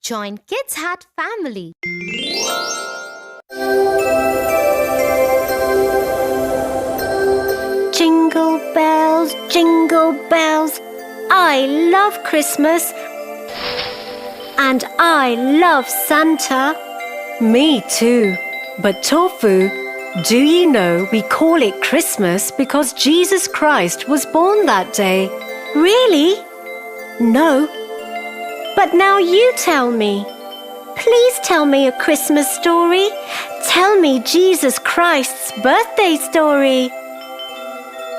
Join Kids Hat family. Jingle bells, I love Christmas and I love Santa. Me too. But Tofu, do you know we call it Christmas because Jesus Christ was born that day? Really? No. But now you tell me. Please tell me a Christmas story. Tell me Jesus Christ's birthday story.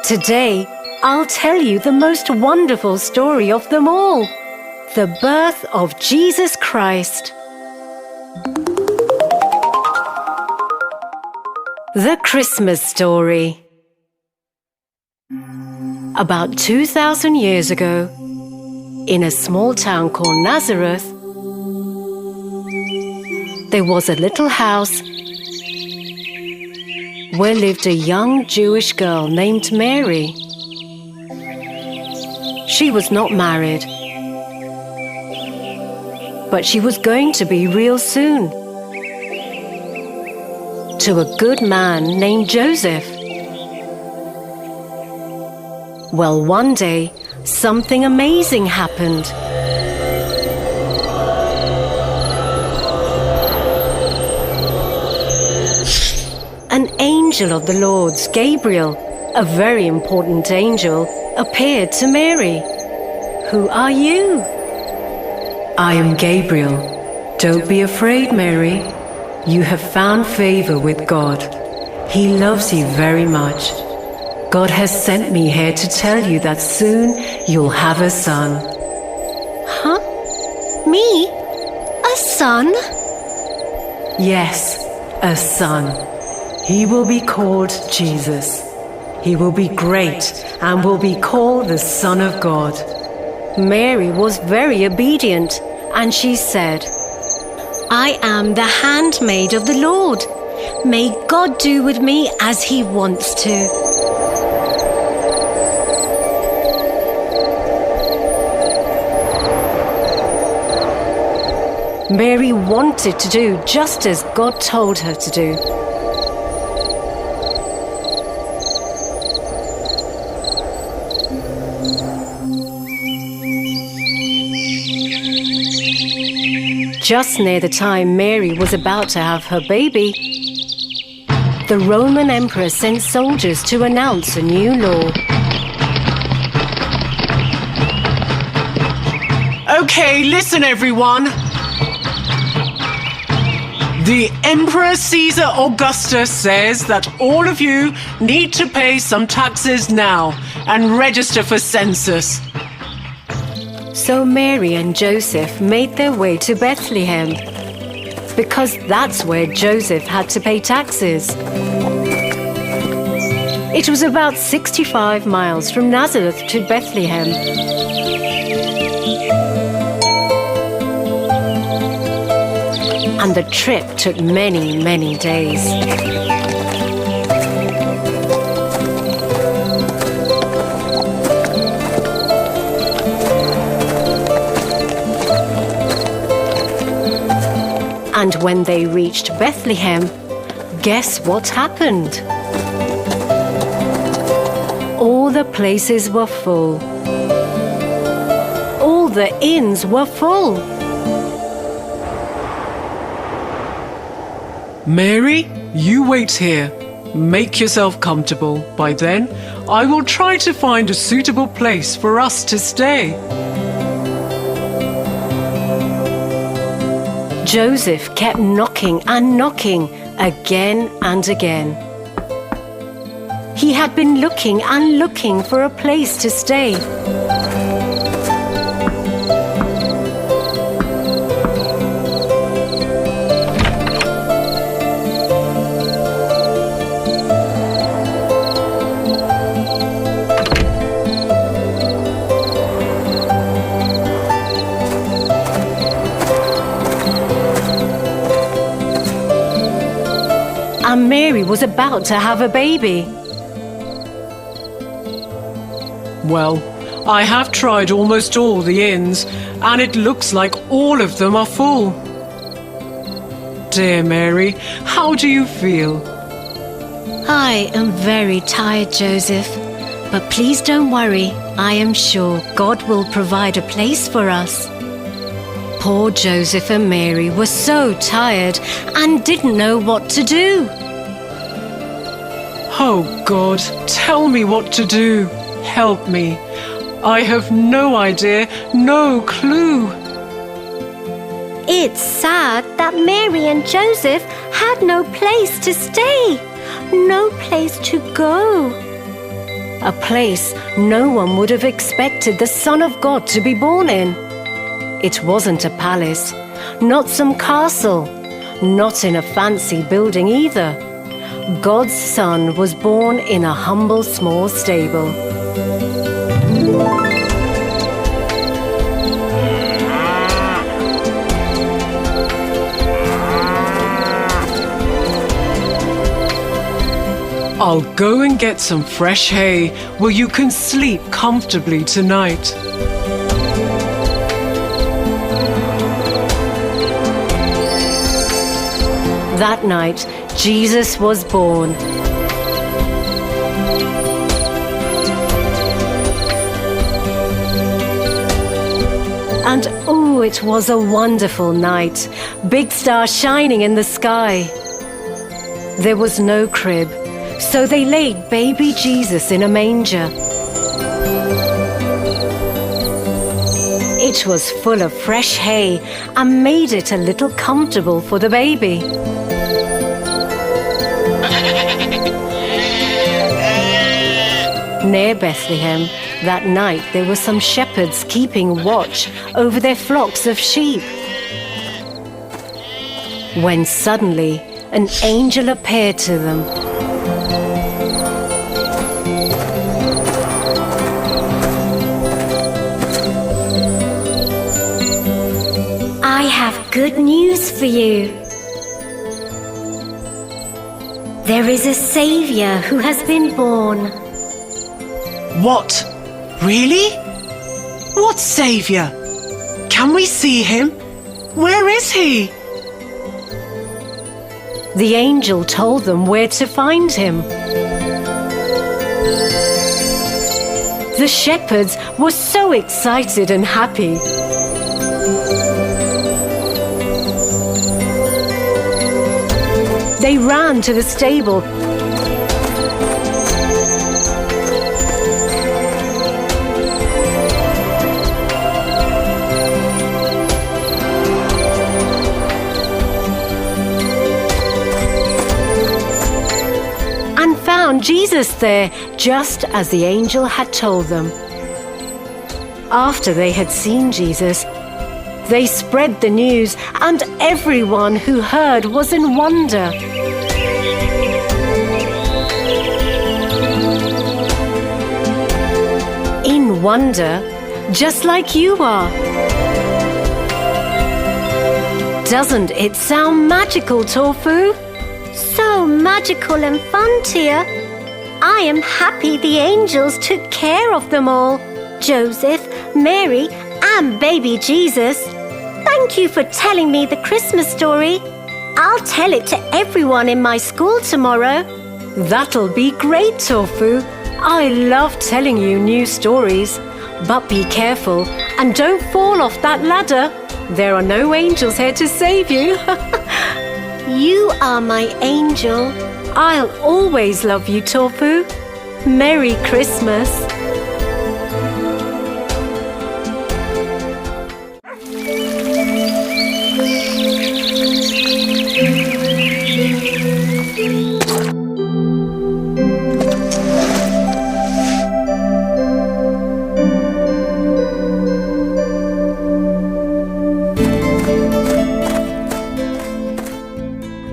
Today, I'll tell you the most wonderful story of them all. The birth of Jesus Christ. The Christmas story. About 2,000 years ago, in a small town called Nazareth, there was a little house where lived a young Jewish girl named Mary. She was not married, but she was going to be real soon, to a good man named Joseph. Well, one day, something amazing happened. An angel of the Lord's, Gabriel, a very important angel, appeared to Mary. Who are you? I am Gabriel. Don't be afraid, Mary. You have found favor with God. He loves you very much. God has sent me here to tell you that soon you'll have a son. Huh? Me? A son? Yes, a son. He will be called Jesus. He will be great and will be called the Son of God. Mary was very obedient, and she said, I am the handmaid of the Lord. May God do with me as He wants to. Mary wanted to do just as God told her to do. Just near the time Mary was about to have her baby, the Roman Emperor sent soldiers to announce a new law. Okay, listen everyone. The Emperor Caesar Augustus says that all of you need to pay some taxes now and register for census. So Mary and Joseph made their way to Bethlehem, because that's where Joseph had to pay taxes. It was about 65 miles from Nazareth to Bethlehem. And the trip took many, many days. And when they reached Bethlehem, guess what happened? All the places were full. All the inns were full. Mary, you wait here. Make yourself comfortable. By then, I will try to find a suitable place for us to stay. Joseph kept knocking and knocking again and again. He had been looking and looking for a place to stay. And Mary was about to have a baby. Well, I have tried almost all the inns, and it looks like all of them are full. Dear Mary, how do you feel? I am very tired, Joseph. But please don't worry. I am sure God will provide a place for us. Poor Joseph and Mary were so tired and didn't know what to do. Oh God, tell me what to do. Help me. I have no idea, no clue. It's sad that Mary and Joseph had no place to stay, no place to go. A place no one would have expected the Son of God to be born in. It wasn't a palace, not some castle, not in a fancy building either. God's Son was born in a humble small stable. I'll go and get some fresh hay where you can sleep comfortably tonight. That night, Jesus was born. And oh, it was a wonderful night. Big stars shining in the sky. There was no crib, so they laid baby Jesus in a manger. It was full of fresh hay and made it a little comfortable for the baby. Near Bethlehem, that night there were some shepherds keeping watch over their flocks of sheep. When suddenly an angel appeared to them. I have good news for you. There is a Savior who has been born. What? Really? What Saviour? Can we see him? Where is he? The angel told them where to find him. The shepherds were so excited and happy. They ran to the stable. And found Jesus there, just as the angel had told them. After they had seen Jesus, they spread the news, and everyone who heard was in wonder. In wonder, just like you are. Doesn't it sound magical, Tofu? So magical and fun, Tia. I am happy the angels took care of them all. Joseph, Mary, and baby Jesus. Thank you for telling me the Christmas story. I'll tell it to everyone in my school tomorrow. That'll be great, Tofu. I love telling you new stories. But be careful and don't fall off that ladder. There are no angels here to save you. You are my angel. I'll always love you, Tofu. Merry Christmas.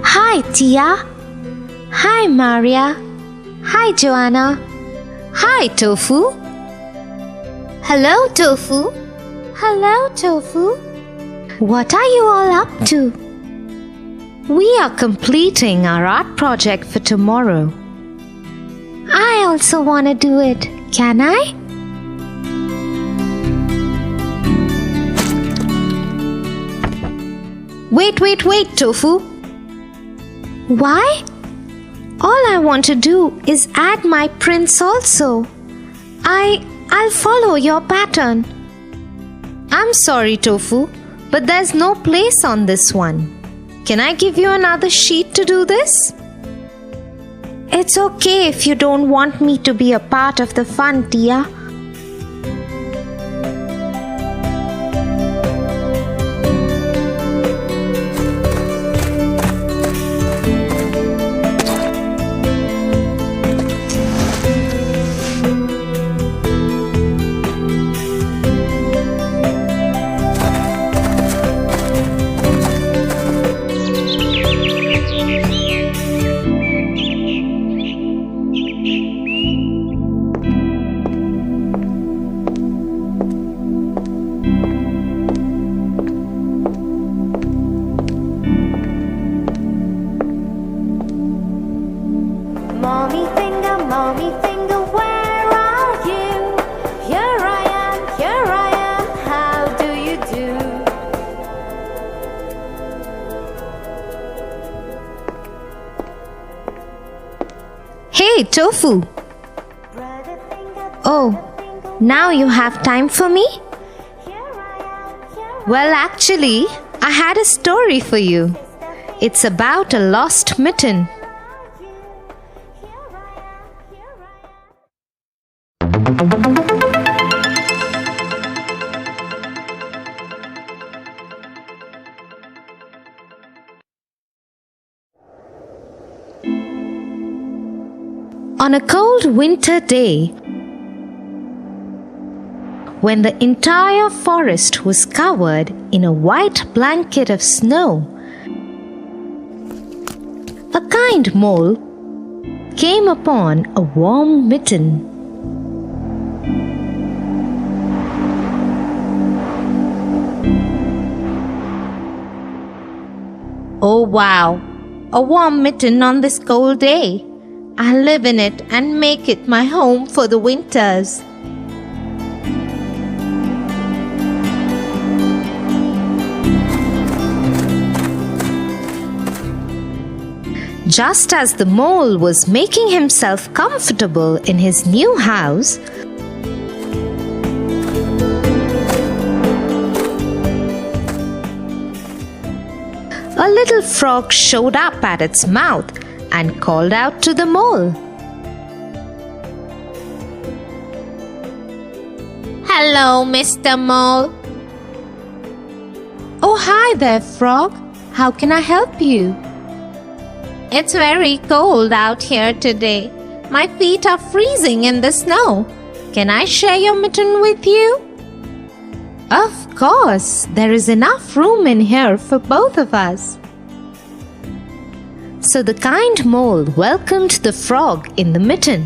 Hi, Tia. Hi, Maria. Hi, Joanna. Hi, Tofu. Hello, Tofu. Hello, Tofu. What are you all up to? We are completing our art project for tomorrow. I also want to do it. Can I? Wait, Tofu. Why? All I want to do is add my prints also. I'll follow your pattern. I'm sorry, Tofu, but there's no place on this one. Can I give you another sheet to do this? It's okay if you don't want me to be a part of the fun, Tia. Mommy finger, where are you? Here I am, how do you do? Hey, Tofu. Oh, now you have time for me? Well, actually, I had a story for you. It's about a lost mitten. On a cold winter day, when the entire forest was covered in a white blanket of snow, a kind mole came upon a warm mitten. Oh wow, a warm mitten on this cold day. I'll live in it and make it my home for the winters. Just as the mole was making himself comfortable in his new house, a little frog showed up at its mouth and called out to the mole. Hello, Mr. Mole. Oh, hi there, frog. How can I help you? It's very cold out here today. My feet are freezing in the snow. Can I share your mitten with you? Of course, there is enough room in here for both of us. So the kind mole welcomed the frog in the mitten.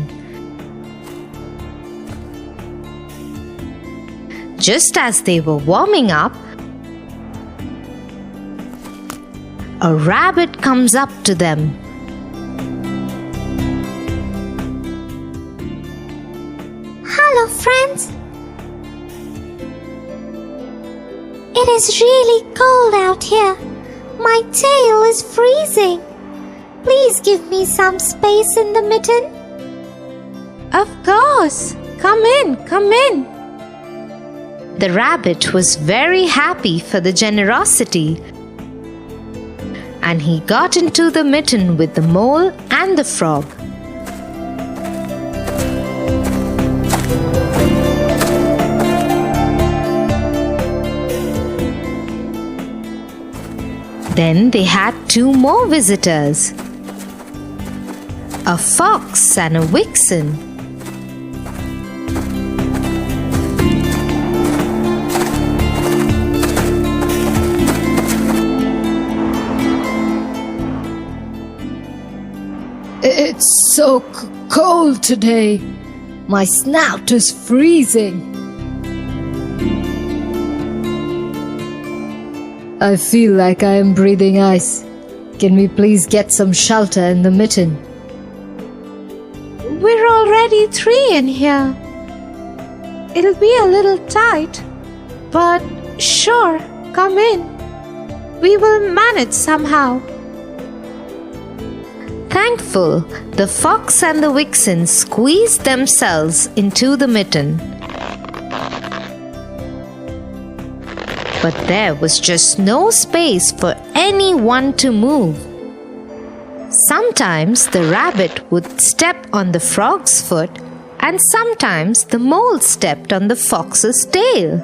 Just as they were warming up, a rabbit comes up to them. Hello, friends. It is really cold out here. My tail is freezing. Please give me some space in the mitten. Of course. Come in. The rabbit was very happy for the generosity, and he got into the mitten with the mole and the frog. Then they had two more visitors, a fox and a vixen. It's so cold today. My snout is freezing. I feel like I am breathing ice. Can we please get some shelter in the mitten? We're already 3 in here. It'll be a little tight, but sure, come in. We will manage somehow. Thankful, the fox and the vixen squeezed themselves into the mitten. But there was just no space for anyone to move. Sometimes the rabbit would step on the frog's foot, and sometimes the mole stepped on the fox's tail.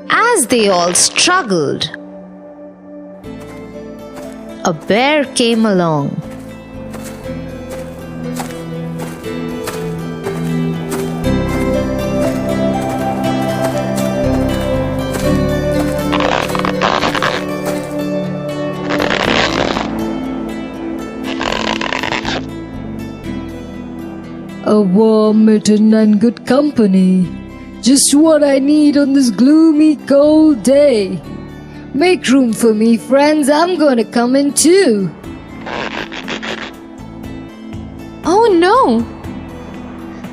As they all struggled, a bear came along. A warm mitten and good company. Just what I need on this gloomy, cold day. Make room for me, friends. I'm gonna come in too. Oh no!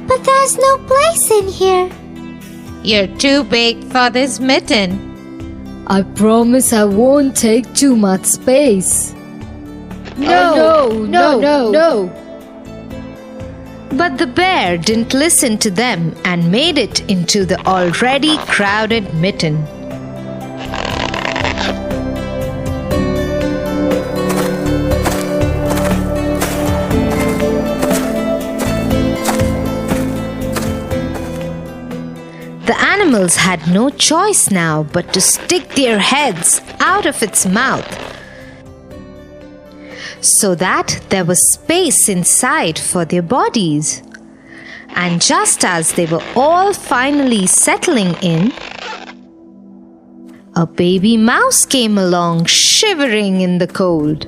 But there's no place in here. You're too big for this mitten. I promise I won't take too much space. No. But the bear didn't listen to them and made it into the already crowded mitten. The animals had no choice now but to stick their heads out of its mouth, so that there was space inside for their bodies. And just as they were all finally settling in, a baby mouse came along, shivering in the cold.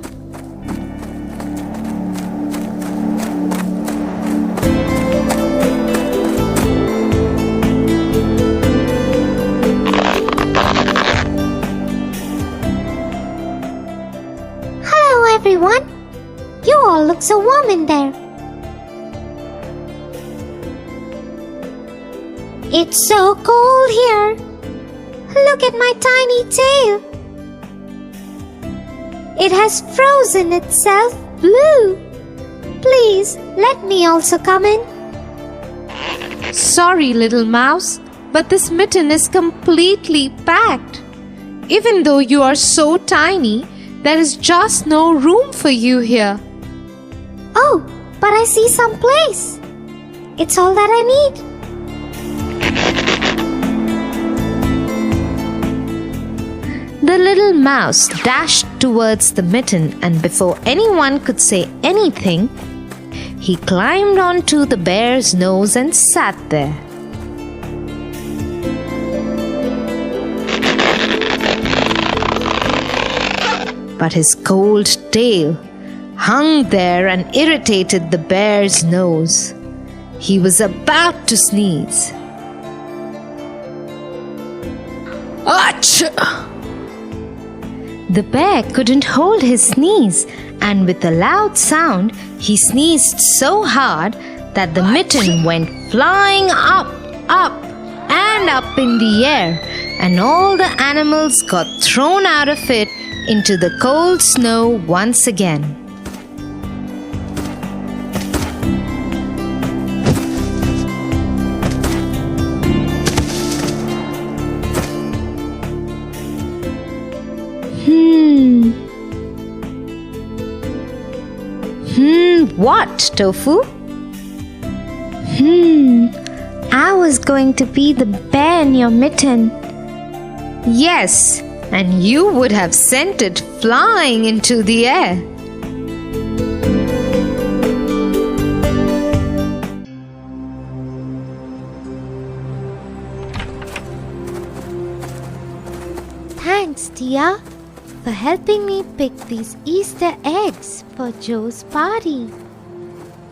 Everyone, you all look so warm in there. It's so cold here. Look at my tiny tail. It has frozen itself blue. Please let me also come in. Sorry, little mouse, but this mitten is completely packed. Even though you are so tiny, there is just no room for you here. Oh, but I see some place. It's all that I need. The little mouse dashed towards the mitten, and before anyone could say anything, he climbed onto the bear's nose and sat there. But his cold tail hung there and irritated the bear's nose. He was about to sneeze. Achoo! The bear couldn't hold his sneeze, and with a loud sound, he sneezed so hard that the mitten went flying up, and up in the air, and all the animals got thrown out of it into the cold snow once again. What, Tofu? I was going to be the bear in your mitten. Yes, and you would have sent it flying into the air. Thanks, Tia, for helping me pick these Easter eggs for Joe's party.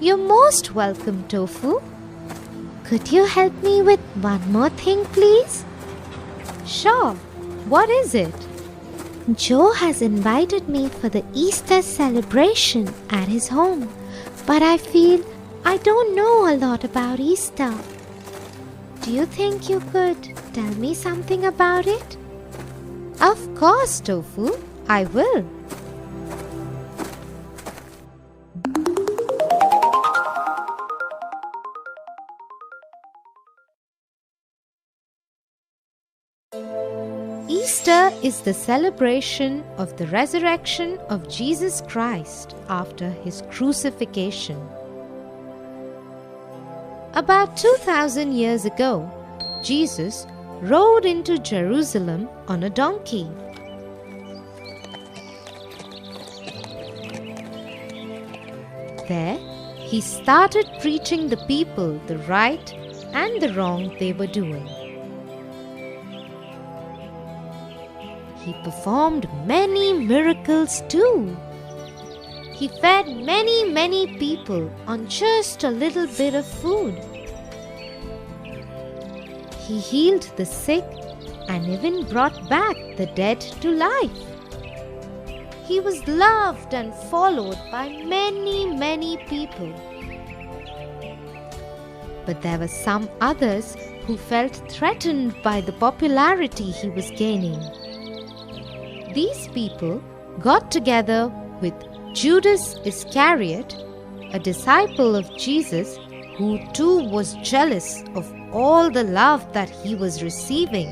You're most welcome, Tofu. Could you help me with one more thing, please? Sure. What is it? Joe has invited me for the Easter celebration at his home, but I feel I don't know a lot about Easter. Do you think you could tell me something about it? Of course, Tofu, I will. Easter is the celebration of the resurrection of Jesus Christ after his crucifixion. About 2000 years ago, Jesus rode into Jerusalem on a donkey. There, he started preaching the people the right and the wrong they were doing. He performed many miracles too. He fed many people on just a little bit of food. He healed the sick and even brought back the dead to life. He was loved and followed by many people. But there were some others who felt threatened by the popularity he was gaining. These people got together with Judas Iscariot, a disciple of Jesus who too was jealous of all the love that he was receiving.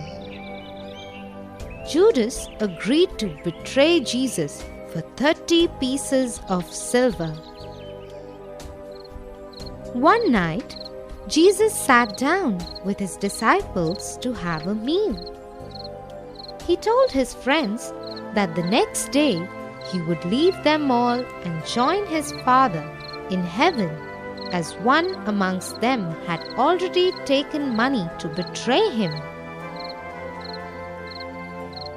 Judas agreed to betray Jesus for 30 pieces of silver. One night, Jesus sat down with his disciples to have a meal. He told his friends that the next day he would leave them all and join his Father in heaven, as one amongst them had already taken money to betray him.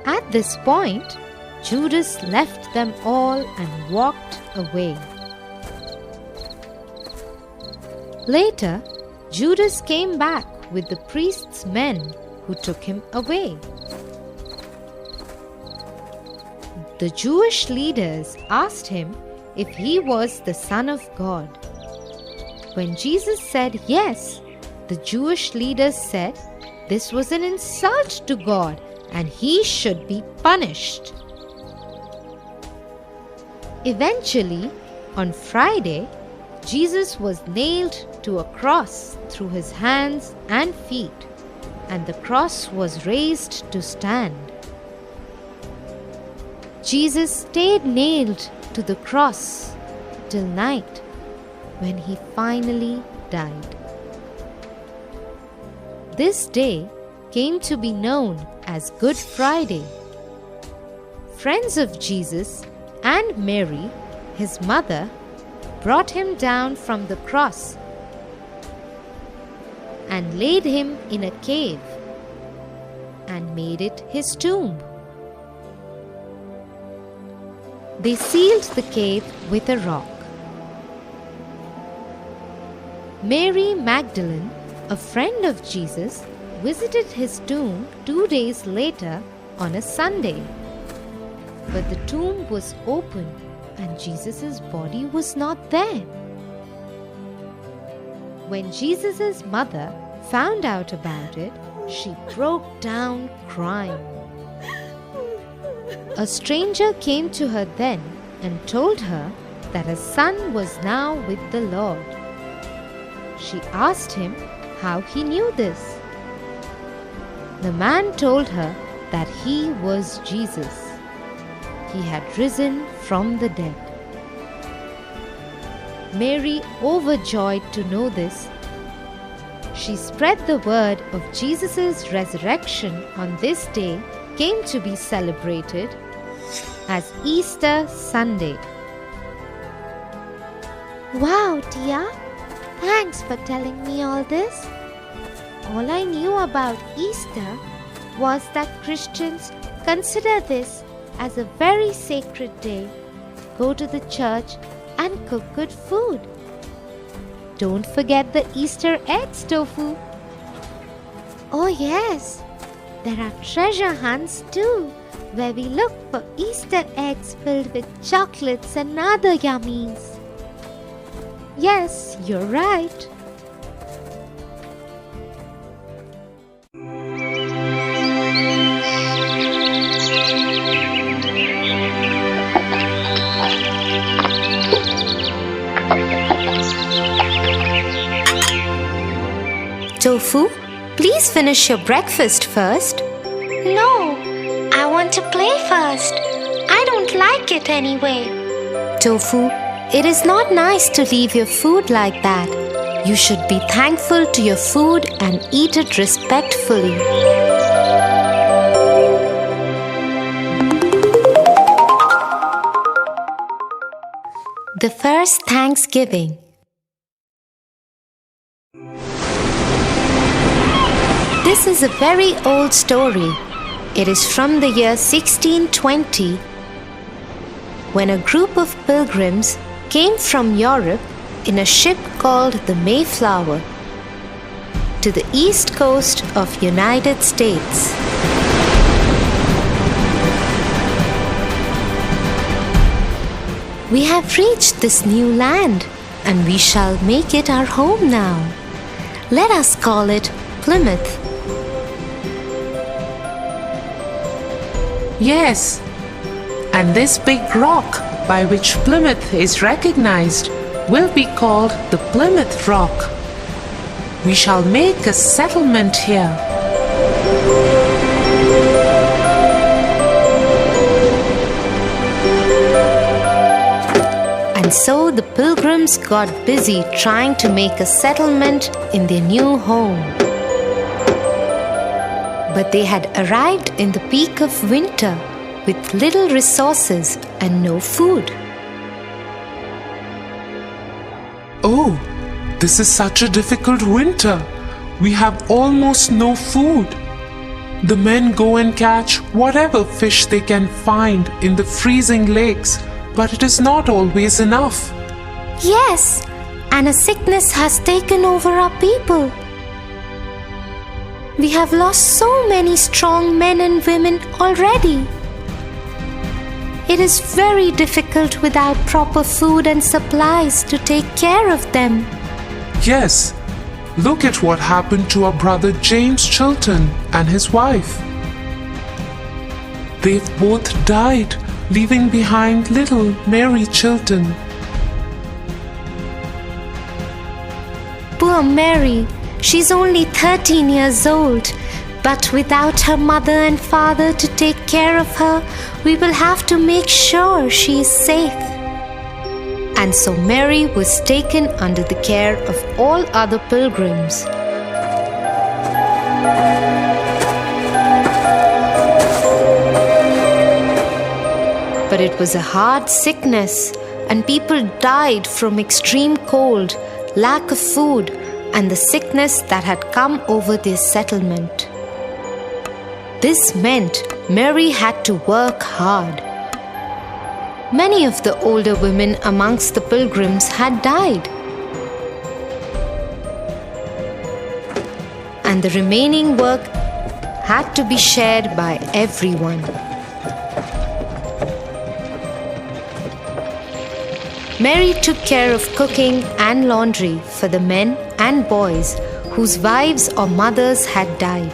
At this point, Judas left them all and walked away. Later, Judas came back with the priest's men who took him away. The Jewish leaders asked him if he was the Son of God. When Jesus said yes, the Jewish leaders said this was an insult to God and he should be punished. Eventually, on Friday, Jesus was nailed to a cross through his hands and feet, and the cross was raised to stand. Jesus stayed nailed to the cross till night, when he finally died. This day came to be known as Good Friday. Friends of Jesus and Mary, his mother, brought him down from the cross and laid him in a cave and made it his tomb. They sealed the cave with a rock. Mary Magdalene, a friend of Jesus, visited his tomb 2 days later on a Sunday. But the tomb was open and Jesus' body was not there. When Jesus' mother found out about it, she broke down crying. A stranger came to her then and told her that her son was now with the Lord. She asked him how he knew this. The man told her that he was Jesus. He had risen from the dead. Mary, overjoyed to know this, she spread the word of Jesus' resurrection on this day came to be celebrated as Easter Sunday. Wow, Tia! Thanks for telling me all this. All I knew about Easter was that Christians consider this as a very sacred day, go to the church and cook good food. Don't forget the Easter eggs, Tofu. Oh yes, there are treasure hunts too, where we look for Easter eggs filled with chocolates and other yummies. Yes, you're right. Tofu, please finish your breakfast first. No, I want to play first. I don't like it anyway. Tofu, it is not nice to leave your food like that. You should be thankful to your food and eat it respectfully. The first Thanksgiving. This is a very old story. It is from the year 1620, when a group of pilgrims came from Europe in a ship called the Mayflower to the east coast of United States. We have reached this new land, and we shall make it our home now. Let us call it Plymouth. Yes, and this big rock by which Plymouth is recognized will be called the Plymouth Rock. We shall make a settlement here. And so the pilgrims got busy trying to make a settlement in their new home. But they had arrived in the peak of winter with little resources and no food. Oh, this is such a difficult winter. We have almost no food. The men go and catch whatever fish they can find in the freezing lakes, but it is not always enough. Yes, and a sickness has taken over our people. We have lost so many strong men and women already. It is very difficult without proper food and supplies to take care of them. Yes, look at what happened to our brother James Chilton and his wife. They've both died, leaving behind little Mary Chilton. Poor Mary, she's only 13 years old, but without her mother and father to take care of her, we will have to make sure she is safe. And so Mary was taken under the care of all other pilgrims. But it was a hard sickness, and people died from extreme cold, lack of food, and the sickness that had come over their settlement. This meant Mary had to work hard. Many of the older women amongst the pilgrims had died, and the remaining work had to be shared by everyone. Mary took care of cooking and laundry for the men and boys whose wives or mothers had died.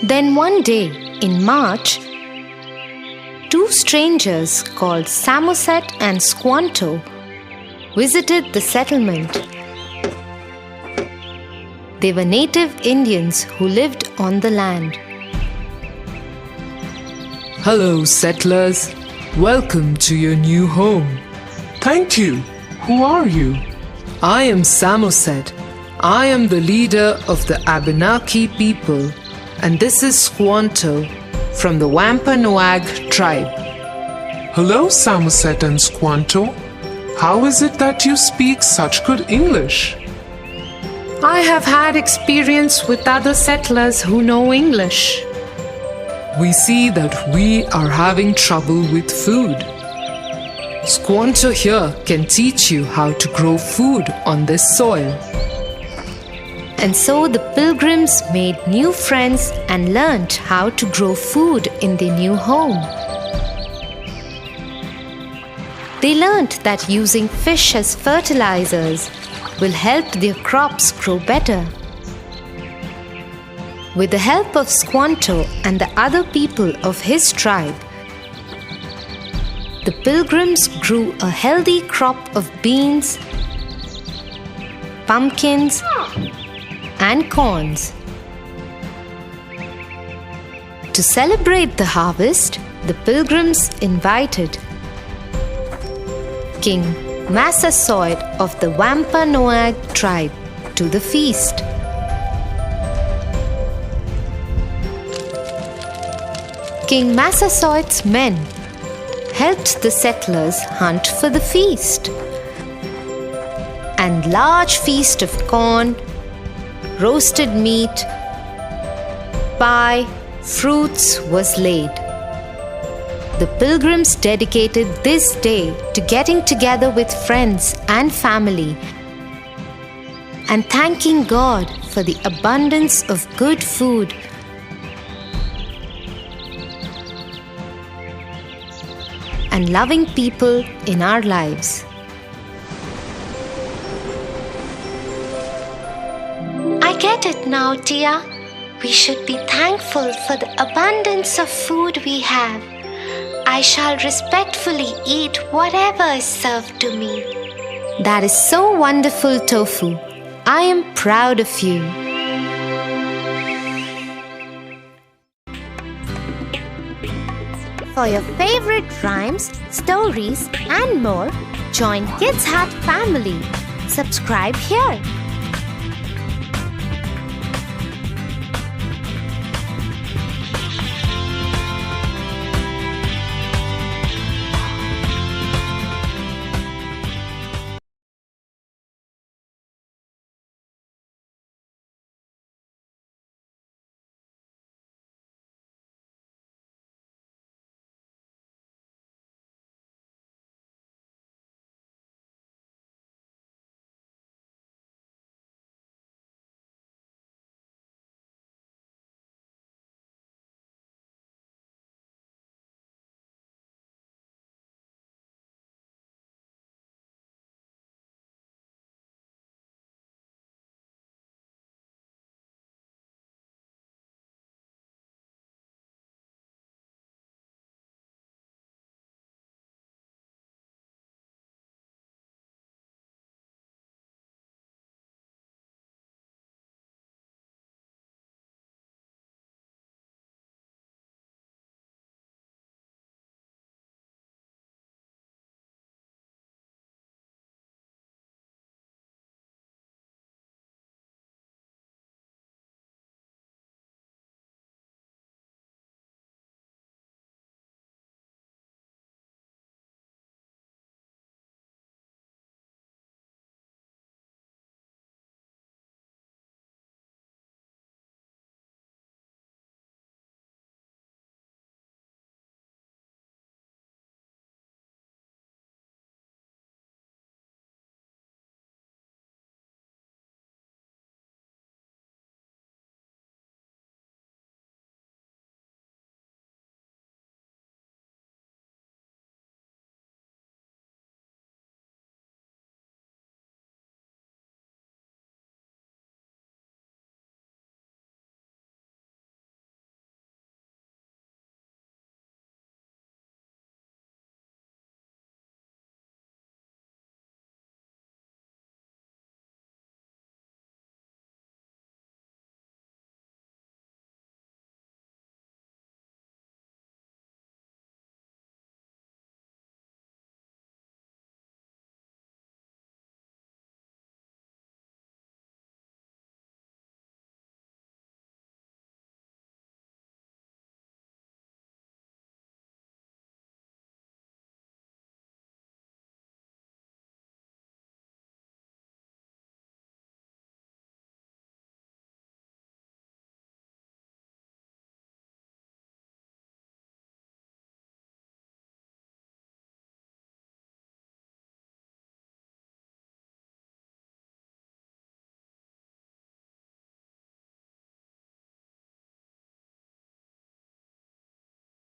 Then one day in March, two strangers called Samoset and Squanto visited the settlement. They were native Indians who lived on the land. Hello, settlers. Welcome to your new home. Thank you. Who are you? I am Samoset. I am the leader of the Abenaki people, and this is Squanto from the Wampanoag tribe. Hello, Samoset and Squanto. How is it that you speak such good English? I have had experience with other settlers who know English. We see that we are having trouble with food. Squanto here can teach you how to grow food on this soil. And so the pilgrims made new friends and learned how to grow food in their new home. They learned that using fish as fertilizers will help their crops grow better. With the help of Squanto and the other people of his tribe, the pilgrims grew a healthy crop of beans, pumpkins, and corns. To celebrate the harvest, the pilgrims invited King Massasoit of the Wampanoag tribe to the feast. King Massasoit's men helped the settlers hunt for the feast. And large feast of corn, roasted meat, pie, fruits was laid. The pilgrims dedicated this day to getting together with friends and family and thanking God for the abundance of good food and loving people in our lives. I get it now, Tia. We should be thankful for the abundance of food we have. I shall respectfully eat whatever is served to me. That is so wonderful, Tofu. I am proud of you. For your favorite rhymes, stories, and more, join Kids Hut family. Subscribe here.